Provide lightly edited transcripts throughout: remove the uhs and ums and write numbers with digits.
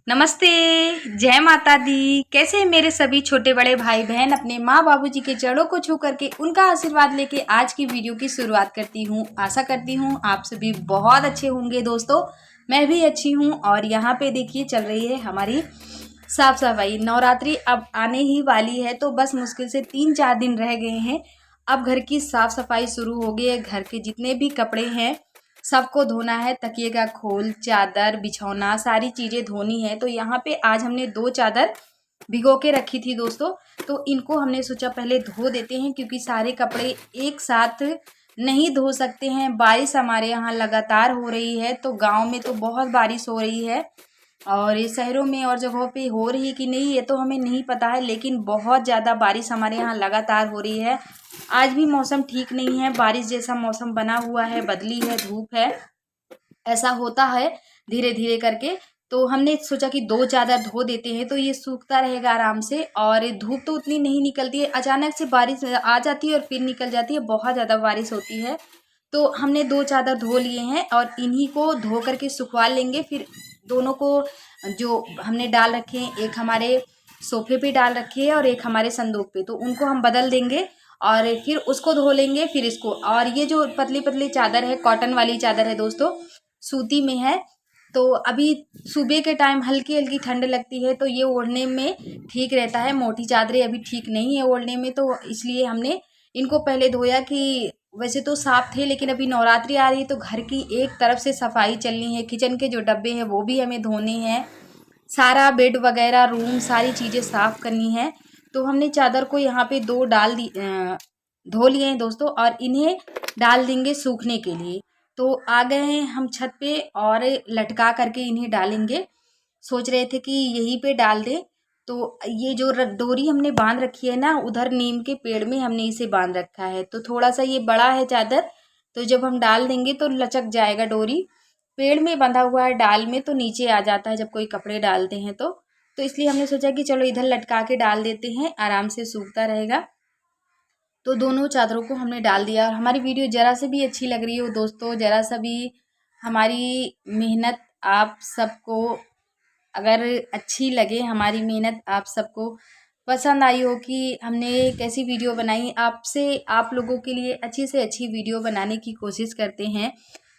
नमस्ते। जय माता दी। कैसे हैं मेरे सभी छोटे बड़े भाई बहन। अपने माँ बाबूजी के चरणों को छू करके उनका आशीर्वाद लेके आज की वीडियो की शुरुआत करती हूँ। आशा करती हूँ आप सभी बहुत अच्छे होंगे दोस्तों। मैं भी अच्छी हूँ। और यहाँ पे देखिए चल रही है हमारी साफ सफाई। नवरात्रि अब आने ही वाली है, तो बस मुश्किल से 3-4 दिन रह गए हैं। अब घर की साफ सफाई शुरू हो गई है। घर के जितने भी कपड़े हैं सबको धोना है। तकिए का खोल, चादर, बिछौना, सारी चीज़ें धोनी है। तो यहाँ पे आज हमने 2 चादर भिगो के रखी थी दोस्तों, तो इनको हमने सोचा पहले धो देते हैं, क्योंकि सारे कपड़े एक साथ नहीं धो सकते हैं। बारिश हमारे यहाँ लगातार हो रही है, तो गांव में तो बहुत बारिश हो रही है और ये शहरों में और जगहों पे हो रही है कि नहीं ये तो हमें नहीं पता है, लेकिन बहुत ज़्यादा बारिश हमारे यहाँ लगातार हो रही है। आज भी मौसम ठीक नहीं है, बारिश जैसा मौसम बना हुआ है, बदली है, धूप है, ऐसा होता है धीरे धीरे करके। तो हमने सोचा कि 2 चादर धो देते हैं तो ये सूखता रहेगा आराम से। और धूप तो उतनी नहीं निकलती है, अचानक से बारिश आ जाती है और फिर निकल जाती है, बहुत ज़्यादा बारिश होती है। तो हमने 2 चादर धो लिए हैं और इन्हीं को धो करके सुखवा लेंगे। फिर दोनों को जो हमने डाल रखे हैं, एक हमारे सोफे पे डाल रखे हैं और एक हमारे संदूक पे, तो उनको हम बदल देंगे और फिर उसको धो लेंगे, फिर इसको। और ये जो पतली पतली चादर है, कॉटन वाली चादर है दोस्तों, सूती में है। तो अभी सुबह के टाइम हल्की हल्की ठंड लगती है, तो ये ओढ़ने में ठीक रहता है। मोटी चादरें अभी ठीक नहीं है ओढ़ने में, तो इसलिए हमने इनको पहले धोया। कि वैसे तो साफ थे, लेकिन अभी नवरात्रि आ रही है तो घर की एक तरफ से सफाई चलनी है। किचन के जो डब्बे हैं वो भी हमें धोने हैं, सारा बेड वगैरह, रूम, सारी चीज़ें साफ करनी है। तो हमने चादर को यहाँ पे 2 धो लिए हैं दोस्तों, और इन्हें डाल देंगे सूखने के लिए। तो आ गए हैं हम छत पे और लटका करके इन्हें डालेंगे। सोच रहे थे कि यहीं पे डाल दें। तो ये जो डोरी हमने बांध रखी है ना, उधर नीम के पेड़ में हमने इसे बांध रखा है। तो थोड़ा सा ये बड़ा है चादर, तो जब हम डाल देंगे तो लचक जाएगा। डोरी पेड़ में बंधा हुआ है, डाल में, तो नीचे आ जाता है जब कोई कपड़े डालते हैं तो इसलिए हमने सोचा कि चलो इधर लटका के डाल देते हैं, आराम से सूखता रहेगा। तो दोनों चादरों को हमने डाल दिया। और हमारी वीडियो ज़रा से भी अच्छी लग रही हो दोस्तों, ज़रा सा भी हमारी मेहनत आप सबको अगर अच्छी लगे, हमारी मेहनत आप सबको पसंद आई हो कि हमने कैसी वीडियो बनाई, आपसे आप लोगों के लिए अच्छी से अच्छी वीडियो बनाने की कोशिश करते हैं।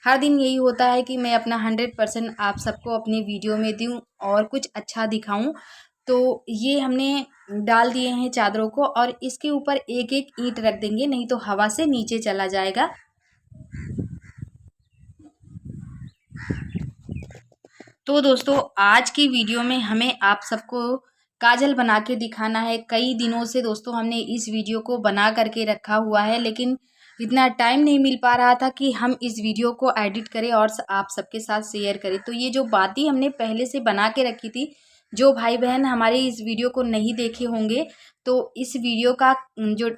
हर दिन यही होता है कि मैं अपना 100% आप सबको अपनी वीडियो में दूँ और कुछ अच्छा दिखाऊं। तो ये हमने डाल दिए हैं चादरों को, और इसके ऊपर एक एक ईंट रख देंगे, नहीं तो हवा से नीचे चला जाएगा। तो दोस्तों आज की वीडियो में हमें आप सबको काजल बना के दिखाना है। कई दिनों से दोस्तों हमने इस वीडियो को बना करके रखा हुआ है, लेकिन इतना टाइम नहीं मिल पा रहा था कि हम इस वीडियो को एडिट करें और आप सबके साथ शेयर करें। तो ये जो बातें हमने पहले से बना के रखी थी, जो भाई बहन हमारे इस वीडियो को नहीं देखे होंगे, तो इस वीडियो का जो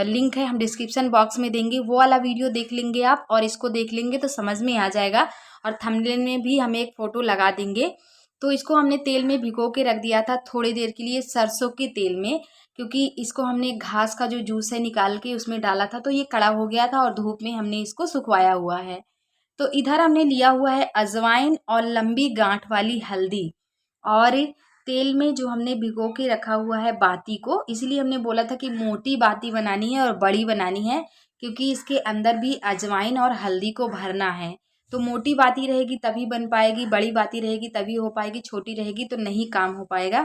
लिंक है हम डिस्क्रिप्शन बॉक्स में देंगे, वो वाला वीडियो देख लेंगे आप, और इसको देख लेंगे तो समझ में आ जाएगा। और थंबनेल में भी हम एक फ़ोटो लगा देंगे। तो इसको हमने तेल में भिगो के रख दिया था थोड़ी देर के लिए, सरसों के तेल में, क्योंकि इसको हमने घास का जो जूस है निकाल के उसमें डाला था, तो ये कड़ा हो गया था और धूप में हमने इसको सुखवाया हुआ है। तो इधर हमने लिया हुआ है अजवाइन और लंबी गांठ वाली हल्दी, और तेल में जो हमने भिगो के रखा हुआ है बाती को। इसलिए हमने बोला था कि मोटी बाती बनानी है और बड़ी बनानी है, क्योंकि इसके अंदर भी अजवाइन और हल्दी को भरना है। तो मोटी बाती रहेगी तभी बन पाएगी, बड़ी बाती रहेगी तभी हो पाएगी, छोटी रहेगी तो नहीं काम हो पाएगा।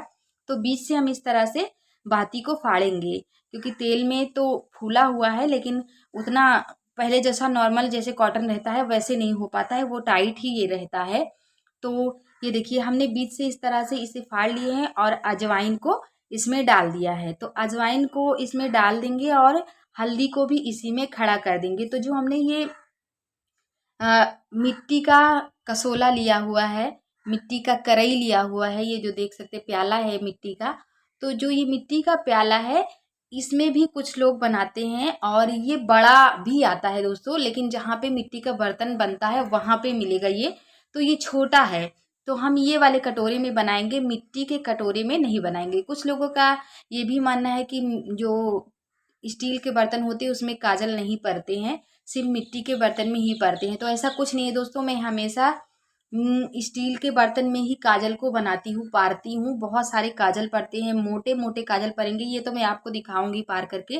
तो बीच से हम इस तरह से बाती को फाड़ेंगे, क्योंकि तेल में तो फूला हुआ है, लेकिन उतना पहले जैसा नॉर्मल जैसे कॉटन रहता है वैसे नहीं हो पाता है, वो टाइट ही ये रहता है। तो ये देखिए हमने बीच से इस तरह से इसे फाड़ लिए हैं और अजवाइन को इसमें डाल दिया है। तो अजवाइन को इसमें डाल देंगे और हल्दी को भी इसी में खड़ा कर देंगे। तो जो हमने ये मिट्टी का कसोला लिया हुआ है, मिट्टी का कढ़ाई लिया हुआ है, ये जो देख सकते प्याला है मिट्टी का, तो जो ये मिट्टी का प्याला है इसमें भी कुछ लोग बनाते हैं, और ये बड़ा भी आता है दोस्तों, लेकिन जहाँ पे मिट्टी का बर्तन बनता है वहाँ पे मिलेगा ये। तो ये छोटा है, तो हम ये वाले कटोरे में बनाएंगे, मिट्टी के कटोरे में नहीं बनाएंगे। कुछ लोगों का ये भी मानना है कि जो स्टील के बर्तन होते हैं उसमें काजल नहीं पड़ते हैं, सिर्फ मिट्टी के बर्तन में ही पड़ते हैं। तो ऐसा कुछ नहीं है दोस्तों, मैं हमेशा स्टील के बर्तन में ही काजल को बनाती हूँ, पारती हूँ। बहुत सारे काजल पड़ते हैं, मोटे मोटे काजल पड़ेंगे, ये तो मैं आपको दिखाऊंगी पार करके।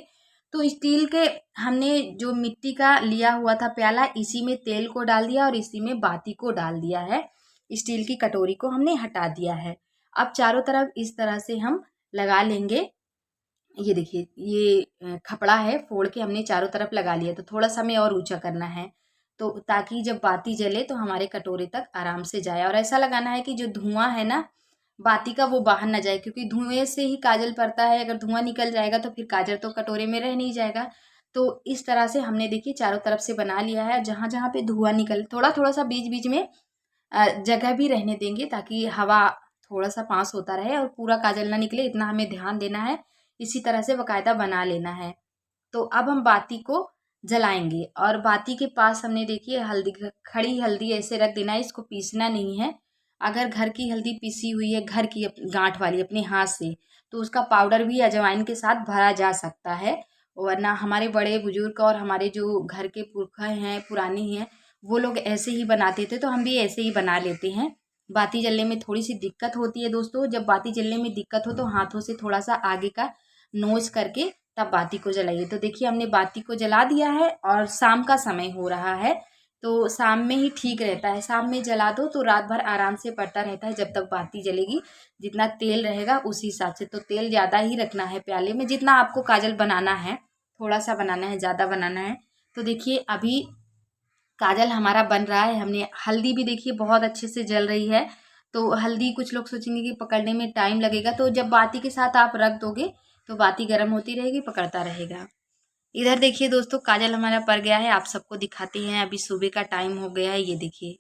तो स्टील के हमने जो मिट्टी का लिया हुआ था प्याला, इसी में तेल को डाल दिया और इसी में बाती को डाल दिया है। स्टील की कटोरी को हमने हटा दिया है। अब चारों तरफ इस तरह से हम लगा लेंगे। ये देखिए, ये खपड़ा है, फोड़ के हमने चारों तरफ लगा लिया। तो थोड़ा सा हमें और ऊंचा करना है, तो ताकि जब बाती जले तो हमारे कटोरे तक आराम से जाए। और ऐसा लगाना है कि जो धुआं है ना बाती का, वो बाहर ना जाए, क्योंकि धुएं से ही काजल पड़ता है। अगर धुआं निकल जाएगा तो फिर काजल तो कटोरे में रह नहीं जाएगा। तो इस तरह से हमने देखिए चारों तरफ से बना लिया है। जहाँ जहाँ पे धुआं निकल, थोड़ा थोड़ा सा बीच बीच में जगह भी रहने देंगे, ताकि हवा थोड़ा सा पास होता रहे और पूरा काजल ना निकले, इतना हमें ध्यान देना है। इसी तरह से बाकायदा बना लेना है। तो अब हम बाती को जलाएंगे, और बाती के पास हमने देखिए हल्दी, खड़ी हल्दी ऐसे रख देना है, इसको पीसना नहीं है। अगर घर की हल्दी पीसी हुई है, घर की गांठ वाली अपने हाथ से, तो उसका पाउडर भी अजवाइन के साथ भरा जा सकता है। वरना हमारे बड़े बुजुर्ग और हमारे जो घर के पुरखा हैं, पुराने हैं, वो लोग ऐसे ही बनाते थे, तो हम भी ऐसे ही बना लेते हैं। बाती जलने में थोड़ी सी दिक्कत होती है दोस्तों। जब बाती जलने में दिक्कत हो तो हाथों से थोड़ा सा आगे का नोच करके तब बाती को जलाइए। तो देखिए हमने बाती को जला दिया है, और शाम का समय हो रहा है, तो शाम में ही ठीक रहता है। शाम में जला दो तो रात भर आराम से पड़ता रहता है, जब तक बाती जलेगी। जितना तेल रहेगा उसी हिसाब से, तो तेल ज़्यादा ही रखना है प्याले में, जितना आपको काजल बनाना है। थोड़ा सा बनाना है, ज़्यादा बनाना है। तो देखिए अभी काजल हमारा बन रहा है। हमने हल्दी भी देखिए बहुत अच्छे से जल रही है। तो हल्दी कुछ लोग सोचेंगे कि पकड़ने में टाइम लगेगा, तो जब बाती के साथ आप रख दोगे तो बाती गर्म होती रहेगी, पकड़ता रहेगा। इधर देखिए दोस्तों, काजल हमारा पड़ गया है। आप सबको दिखाते हैं, अभी सुबह का टाइम हो गया है। ये देखिए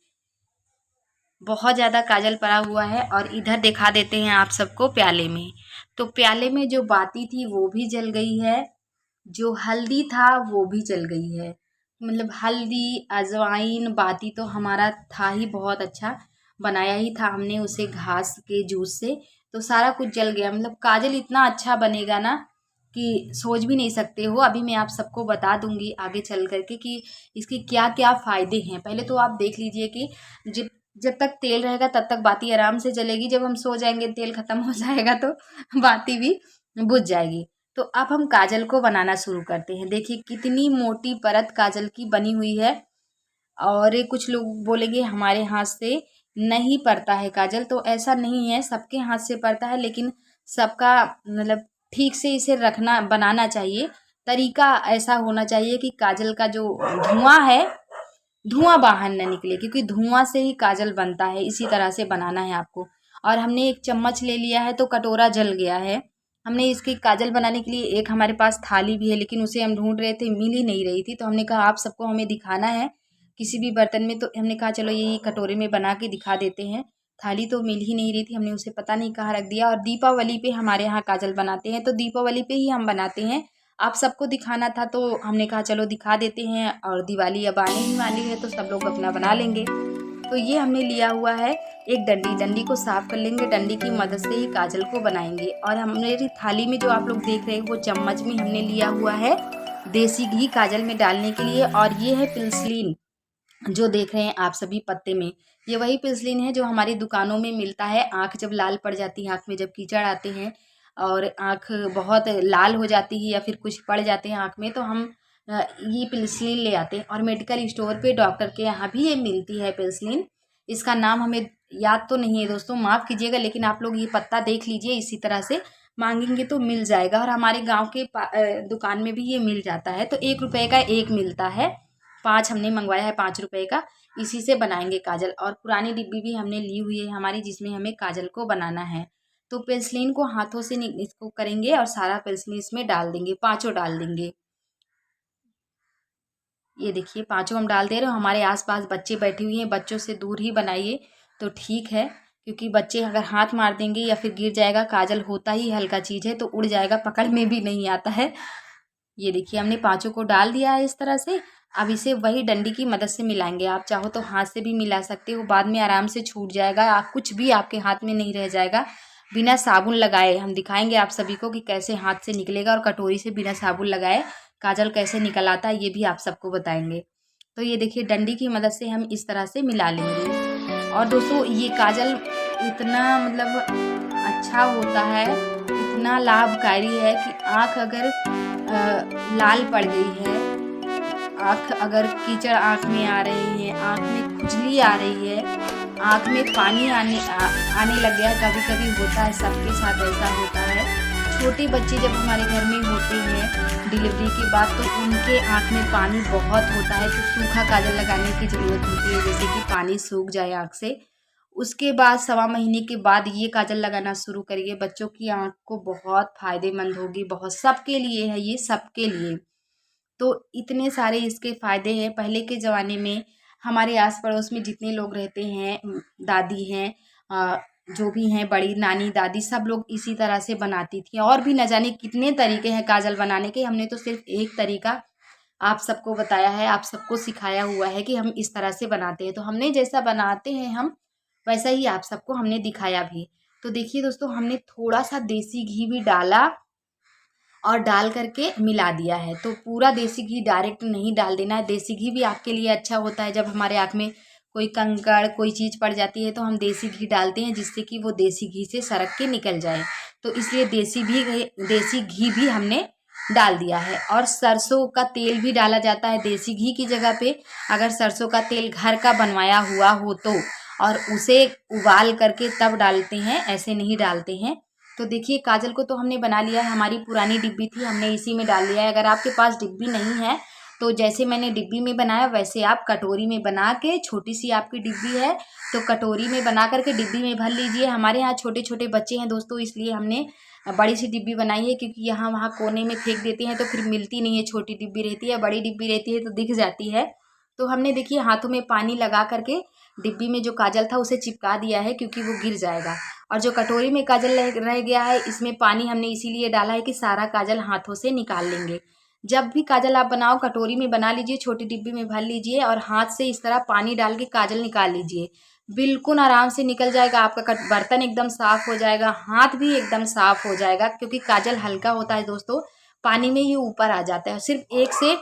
बहुत ज़्यादा काजल पड़ा हुआ है। और इधर दिखा देते हैं आप सबको प्याले में। तो प्याले में जो बाती थी वो भी जल गई है, जो हल्दी था वो भी जल गई है। मतलब हल्दी, अजवाइन, बाती तो हमारा था ही बहुत अच्छा, बनाया ही था हमने उसे घास के जूस से। तो सारा कुछ जल गया। मतलब काजल इतना अच्छा बनेगा ना कि सोच भी नहीं सकते हो। अभी मैं आप सबको बता दूंगी आगे चल करके कि इसके क्या क्या फ़ायदे हैं। पहले तो आप देख लीजिए कि जब जब तक तेल रहेगा तब तक बाती आराम से जलेगी। जब हम सो जाएंगे, तेल खत्म हो जाएगा, तो बाती भी बुझ जाएगी। तो अब हम काजल को बनाना शुरू करते हैं। देखिए कितनी मोटी परत काजल की बनी हुई है। और ये कुछ लोग बोलेंगे हमारे हाथ से नहीं पड़ता है काजल, तो ऐसा नहीं है, सबके हाथ से पड़ता है। लेकिन सबका मतलब ठीक से इसे रखना, बनाना चाहिए। तरीका ऐसा होना चाहिए कि काजल का जो धुआं है, धुआं बाहर न निकले, क्योंकि धुआं से ही काजल बनता है। इसी तरह से बनाना है आपको। और हमने एक चम्मच ले लिया है, तो कटोरा जल गया है। हमने इसकी काजल बनाने के लिए एक हमारे पास थाली भी है, लेकिन उसे हम ढूंढ रहे थे, मिल ही नहीं रही थी। तो हमने कहा आप सबको हमें दिखाना है किसी भी बर्तन में, तो हमने कहा चलो ये कटोरे में बना के दिखा देते हैं। थाली तो मिल ही नहीं रही थी, हमने उसे पता नहीं कहाँ रख दिया। और दीपावली पे हमारे यहाँ काजल बनाते हैं, तो दीपावली पे ही हम बनाते हैं। आप सबको दिखाना था तो हमने कहा चलो दिखा देते हैं। और दिवाली अब आने ही वाली है, तो सब लोग अपना बना लेंगे। तो ये हमने लिया हुआ है एक डंडी। डंडी को साफ कर लेंगे, डंडी की मदद से ही काजल को बनाएंगे। और हमारी थाली में जो आप लोग देख रहे हैं, वो चम्मच में हमने लिया हुआ है देसी घी काजल में डालने के लिए। और ये है पिल्सलीन, जो देख रहे हैं आप सभी पत्ते में, ये वही पिल्सलीन है जो हमारी दुकानों में मिलता है। आँख जब लाल पड़ जाती है, आँख में जब कीचड़ आते हैं और आँख बहुत लाल हो जाती है, या फिर कुछ पड़ जाते हैं आँख में, तो हम ये पिल्सलीन ले आते हैं। और मेडिकल स्टोर पे डॉक्टर के यहाँ भी ये मिलती है पिल्सलीन। इसका नाम हमें याद तो नहीं है दोस्तों, माफ़ कीजिएगा, लेकिन आप लोग ये पत्ता देख लीजिए। इसी तरह से मांगेंगे तो मिल जाएगा। और हमारे गांव के दुकान में भी ये मिल जाता है। तो 1 रुपए का एक मिलता है, 5 हमने मंगवाया है, 5 रुपए का। इसी से बनाएंगे काजल। और पुरानी डिब्बी भी हमने ली हुई है हमारी, जिसमें हमें काजल को बनाना है। तो पेंसिलिन को हाथों से इसको करेंगे और सारा पेंसिलिन इसमें डाल देंगे, 5 डाल देंगे। ये देखिए 5 हम डाल दे रहे हो। हमारे आसपास बच्चे बैठे हुए हैं, बच्चों से दूर ही बनाइए तो ठीक है, क्योंकि बच्चे अगर हाथ मार देंगे या फिर गिर जाएगा, काजल होता ही हल्का चीज़ है, तो उड़ जाएगा, पकड़ में भी नहीं आता है। ये देखिए हमने 5 को डाल दिया है इस तरह से। अब इसे वही डंडी की मदद से मिलाएंगे। आप चाहो तो हाथ से भी मिला सकते हो, बाद में आराम से छूट जाएगा। आप कुछ भी आपके हाथ में नहीं रह जाएगा। बिना साबुन लगाए हम दिखाएंगे आप सभी को कि कैसे हाथ से निकलेगा, और कटोरी से बिना साबुन लगाए काजल कैसे निकल आता है, ये भी आप सबको बताएंगे। तो ये देखिए डंडी की मदद से हम इस तरह से मिला लेंगे। और दोस्तों ये काजल इतना अच्छा होता है, इतना लाभकारी है कि आँख अगर लाल पड़ गई है, आँख अगर कीचड़ आँख में आ रही है, आँख में खुजली आ रही है, आँख में पानी आने लग गया, कभी कभी होता है, सबके साथ ऐसा होता है। छोटे बच्चे जब हमारे घर में होते हैं डिलीवरी के बाद तो उनके आँख में पानी बहुत होता है, तो सूखा काजल लगाने की ज़रूरत होती है, जैसे कि पानी सूख जाए आँख से। उसके बाद 1.25 महीने के बाद ये काजल लगाना शुरू करिए, बच्चों की आँख को बहुत फ़ायदेमंद होगी, बहुत सबके लिए है ये, सबके लिए। तो इतने सारे इसके फ़ायदे हैं। पहले के ज़माने में हमारे आस पड़ोस में जितने लोग रहते हैं, दादी हैं, जो भी हैं, बड़ी नानी दादी, सब लोग इसी तरह से बनाती थी। और भी न जाने कितने तरीके हैं काजल बनाने के, हमने तो सिर्फ एक तरीका आप सबको बताया है, आप सबको सिखाया हुआ है कि हम इस तरह से बनाते हैं। तो हमने जैसा बनाते हैं हम वैसा ही आप सबको हमने दिखाया भी। तो देखिए दोस्तों, हमने थोड़ा सा देसी घी भी डाला और डाल करके मिला दिया है। तो पूरा देसी घी डायरेक्ट नहीं डाल देना है, देसी घी भी आपके लिए अच्छा होता है। जब हमारे आँख में कोई कंकड़ कोई चीज़ पड़ जाती है तो हम देसी घी डालते हैं, जिससे कि वो देसी घी से सरक के निकल जाए। तो इसलिए देसी घी भी हमने डाल दिया है। और सरसों का तेल भी डाला जाता है देसी घी की जगह पे। अगर सरसों का तेल घर का बनवाया हुआ हो तो, और उसे उबाल करके तब डालते हैं, ऐसे नहीं डालते हैं। तो देखिए काजल को तो हमने बना लिया है, हमारी पुरानी डिब्बी थी, हमने इसी में डाल लिया है। अगर आपके पास डिब्बी नहीं है तो जैसे मैंने डिब्बी में बनाया वैसे आप कटोरी में बना के, छोटी सी आपकी डिब्बी है तो कटोरी में बना करके डिब्बी में भर लीजिए। हमारे यहाँ छोटे छोटे बच्चे हैं दोस्तों, इसलिए हमने बड़ी सी डिब्बी बनाई है, क्योंकि यहाँ वहाँ कोने में फेंक देते हैं तो फिर मिलती नहीं है। छोटी डिब्बी रहती है, बड़ी डिब्बी रहती है तो दिख जाती है। तो हमने देखिए हाथों में पानी लगा करके डिब्बी में जो काजल था उसे चिपका दिया है, क्योंकि वो गिर जाएगा। और जो कटोरी में काजल रह गया है, इसमें पानी हमने इसीलिए डाला है कि सारा काजल हाथों से निकाल लेंगे। जब भी काजल आप बनाओ कटोरी में बना लीजिए, छोटी डिब्बी में भर लीजिए और हाथ से इस तरह पानी डाल के काजल निकाल लीजिए। बिल्कुल आराम से निकल जाएगा आपका, बर्तन एकदम साफ हो जाएगा, हाथ भी एकदम साफ हो जाएगा, क्योंकि काजल हल्का होता है दोस्तों, पानी में ये ऊपर आ जाता है। सिर्फ 1 से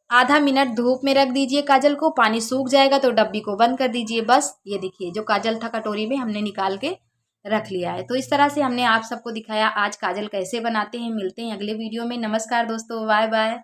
आधा मिनट धूप में रख दीजिए काजल को, पानी सूख जाएगा तो डब्बी को बंद कर दीजिए। बस ये देखिए जो काजल था कटोरी में हमने निकाल के रख लिया है। तो इस तरह से हमने आप सबको दिखाया आज काजल कैसे बनाते हैं। मिलते हैं अगले वीडियो में। नमस्कार दोस्तों, बाय बाय।